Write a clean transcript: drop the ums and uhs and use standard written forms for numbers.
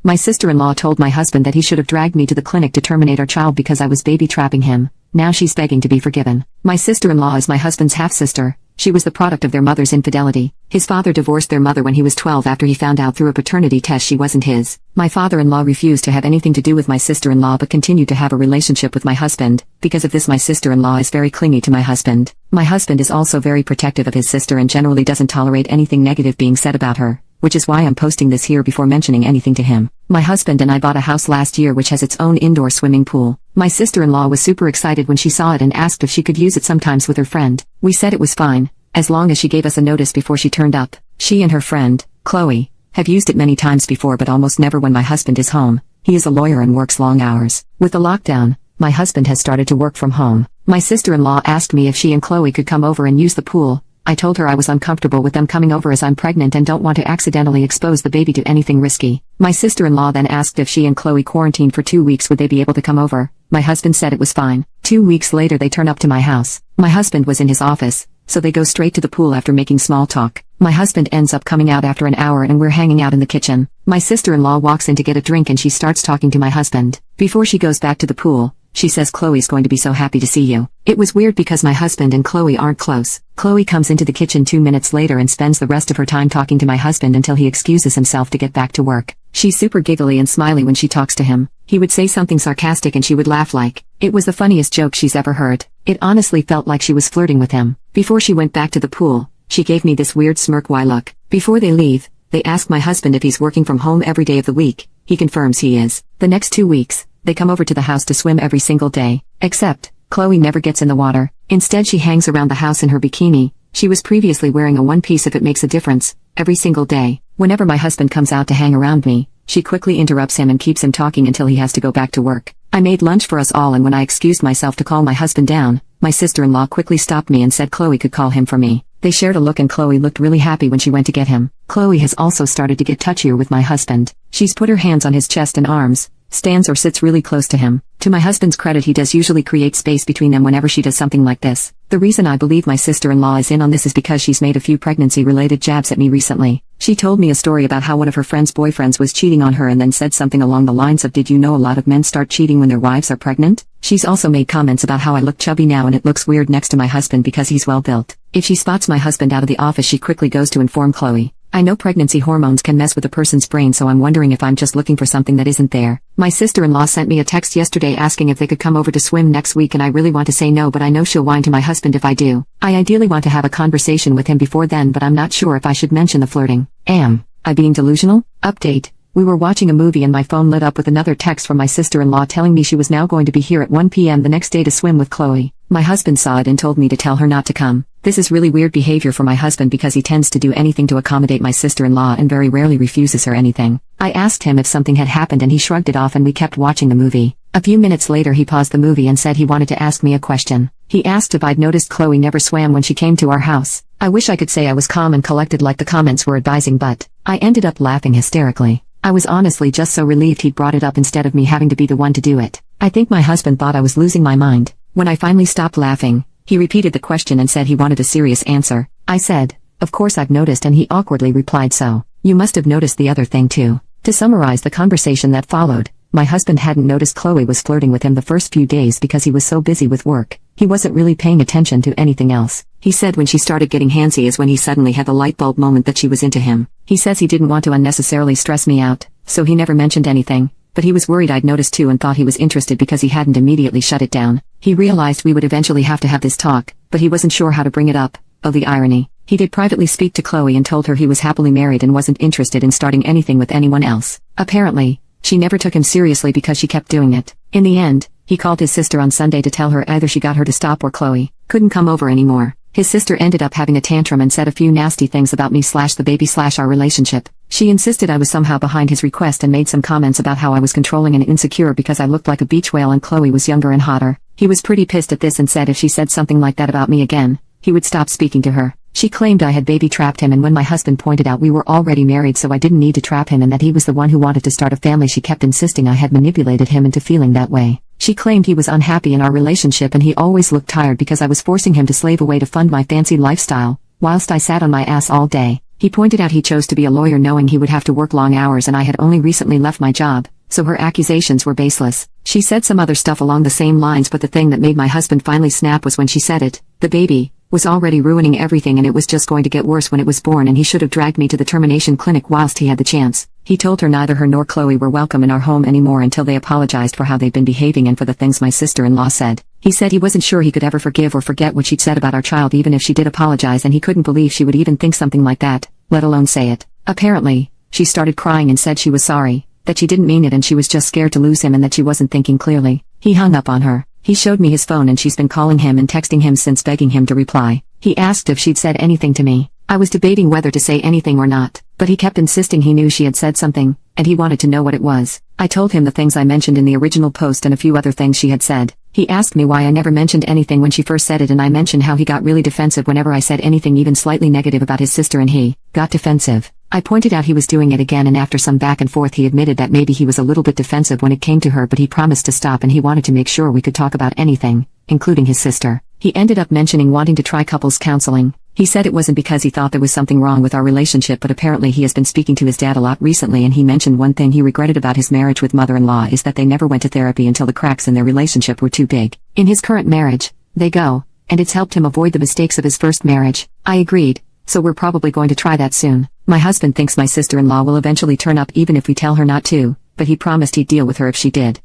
My sister-in-law told my husband that he should have dragged me to the clinic to terminate our child because I was baby trapping him. Now she's begging to be forgiven. My sister-in-law is my husband's half-sister. She was the product of their mother's infidelity. His father divorced their mother when he was 12 after he found out through a paternity test she wasn't his. My father-in-law refused to have anything to do with my sister-in-law but continued to have a relationship with my husband. Because of this, my sister-in-law is very clingy to my husband. My husband is also very protective of his sister and generally doesn't tolerate anything negative being said about her, which is why I'm posting this here before mentioning anything to him. My husband and I bought a house last year which has its own indoor swimming pool. My sister-in-law was super excited when she saw it and asked if she could use it sometimes with her friend. We said it was fine, as long as she gave us a notice before she turned up. She and her friend, Chloe, have used it many times before but almost never when my husband is home. He is a lawyer and works long hours. With the lockdown, my husband has started to work from home. My sister-in-law asked me if she and Chloe could come over and use the pool. I told her I was uncomfortable with them coming over as I'm pregnant and don't want to accidentally expose the baby to anything risky. My sister-in-law then asked if she and Chloe quarantined for 2 weeks would they be able to come over. My husband said it was fine. 2 weeks later they turn up to my house. My husband was in his office, so they go straight to the pool after making small talk. My husband ends up coming out after an hour and we're hanging out in the kitchen. My sister-in-law walks in to get a drink and she starts talking to my husband. Before she goes back to the pool, she says Chloe's going to be so happy to see you. It was weird because my husband and Chloe aren't close. Chloe comes into the kitchen 2 minutes later and spends the rest of her time talking to my husband until he excuses himself to get back to work. She's super giggly and smiley when she talks to him. He would say something sarcastic and she would laugh like it was the funniest joke she's ever heard. It honestly felt like she was flirting with him. Before she went back to the pool, she gave me this weird smirk why look. Before they leave, they ask my husband if he's working from home every day of the week. He confirms he is. The next 2 weeks, they come over to the house to swim every single day. Except, Chloe never gets in the water. Instead she hangs around the house in her bikini. She was previously wearing a one-piece if it makes a difference, every single day. Whenever my husband comes out to hang around me, she quickly interrupts him and keeps him talking until he has to go back to work. I made lunch for us all and when I excused myself to call my husband down, my sister-in-law quickly stopped me and said Chloe could call him for me. They shared a look and Chloe looked really happy when she went to get him. Chloe has also started to get touchier with my husband. She's put her hands on his chest and arms, stands or sits really close to him. To my husband's credit, he does usually create space between them whenever she does something like this. The reason I believe my sister-in-law is in on this is because she's made a few pregnancy-related jabs at me recently. She told me a story about how one of her friend's boyfriends was cheating on her and then said something along the lines of, "Did you know a lot of men start cheating when their wives are pregnant?" She's also made comments about how I look chubby now and it looks weird next to my husband because he's well built. If she spots my husband out of the office, she quickly goes to inform Chloe. I know pregnancy hormones can mess with a person's brain, so I'm wondering if I'm just looking for something that isn't there. My sister-in-law sent me a text yesterday asking if they could come over to swim next week and I really want to say no, but I know she'll whine to my husband if I do. I ideally want to have a conversation with him before then, but I'm not sure if I should mention the flirting. Am I being delusional? Update. We were watching a movie and my phone lit up with another text from my sister-in-law telling me she was now going to be here at 1 p.m. the next day to swim with Chloe. My husband saw it and told me to tell her not to come. This is really weird behavior for my husband because he tends to do anything to accommodate my sister-in-law and very rarely refuses her anything. I asked him if something had happened and he shrugged it off and we kept watching the movie. A few minutes later he paused the movie and said he wanted to ask me a question. He asked if I'd noticed Chloe never swam when she came to our house. I wish I could say I was calm and collected like the comments were advising, but I ended up laughing hysterically. I was honestly just so relieved he'd brought it up instead of me having to be the one to do it. I think my husband thought I was losing my mind. When I finally stopped laughing, he repeated the question and said he wanted a serious answer. I said, "Of course I've noticed," and he awkwardly replied, "So, you must have noticed the other thing too." To summarize the conversation that followed, my husband hadn't noticed Chloe was flirting with him the first few days because he was so busy with work. He wasn't really paying attention to anything else. He said when she started getting handsy is when he suddenly had the light bulb moment that she was into him. He says he didn't want to unnecessarily stress me out, so he never mentioned anything, but he was worried I'd noticed too and thought he was interested because he hadn't immediately shut it down. He realized we would eventually have to have this talk, but he wasn't sure how to bring it up. Oh, the irony. He did privately speak to Chloe and told her he was happily married and wasn't interested in starting anything with anyone else. Apparently, she never took him seriously because she kept doing it. In the end, he called his sister on Sunday to tell her either she got her to stop or Chloe couldn't come over anymore. His sister ended up having a tantrum and said a few nasty things about me/the baby/our relationship. She insisted I was somehow behind his request and made some comments about how I was controlling and insecure because I looked like a beach whale and Chloe was younger and hotter. He was pretty pissed at this and said if she said something like that about me again, he would stop speaking to her. She claimed I had baby trapped him, and when my husband pointed out we were already married so I didn't need to trap him and that he was the one who wanted to start a family, she kept insisting I had manipulated him into feeling that way. She claimed he was unhappy in our relationship and he always looked tired because I was forcing him to slave away to fund my fancy lifestyle, whilst I sat on my ass all day. He pointed out he chose to be a lawyer knowing he would have to work long hours and I had only recently left my job, so her accusations were baseless. She said some other stuff along the same lines, but the thing that made my husband finally snap was when she said it. The baby was already ruining everything and it was just going to get worse when it was born, and he should have dragged me to the termination clinic whilst he had the chance. He told her neither her nor Chloe were welcome in our home anymore until they apologized for how they'd been behaving and for the things my sister-in-law said. He said he wasn't sure he could ever forgive or forget what she'd said about our child even if she did apologize, and he couldn't believe she would even think something like that, let alone say it. Apparently, she started crying and said she was sorry, that she didn't mean it and she was just scared to lose him and that she wasn't thinking clearly. He hung up on her. He showed me his phone and she's been calling him and texting him since, begging him to reply. He asked if she'd said anything to me. I was debating whether to say anything or not, but he kept insisting he knew she had said something, and he wanted to know what it was. I told him the things I mentioned in the original post and a few other things she had said. He asked me why I never mentioned anything when she first said it, and I mentioned how he got really defensive whenever I said anything even slightly negative about his sister, and he got defensive. I pointed out he was doing it again, and after some back and forth he admitted that maybe he was a little bit defensive when it came to her, but he promised to stop and he wanted to make sure we could talk about anything, including his sister. He ended up mentioning wanting to try couples counseling. He said it wasn't because he thought there was something wrong with our relationship, but apparently he has been speaking to his dad a lot recently, and he mentioned one thing he regretted about his marriage with mother-in-law is that they never went to therapy until the cracks in their relationship were too big. In his current marriage, they go, and it's helped him avoid the mistakes of his first marriage. I agreed, so we're probably going to try that soon. My husband thinks my sister-in-law will eventually turn up even if we tell her not to, but he promised he'd deal with her if she did.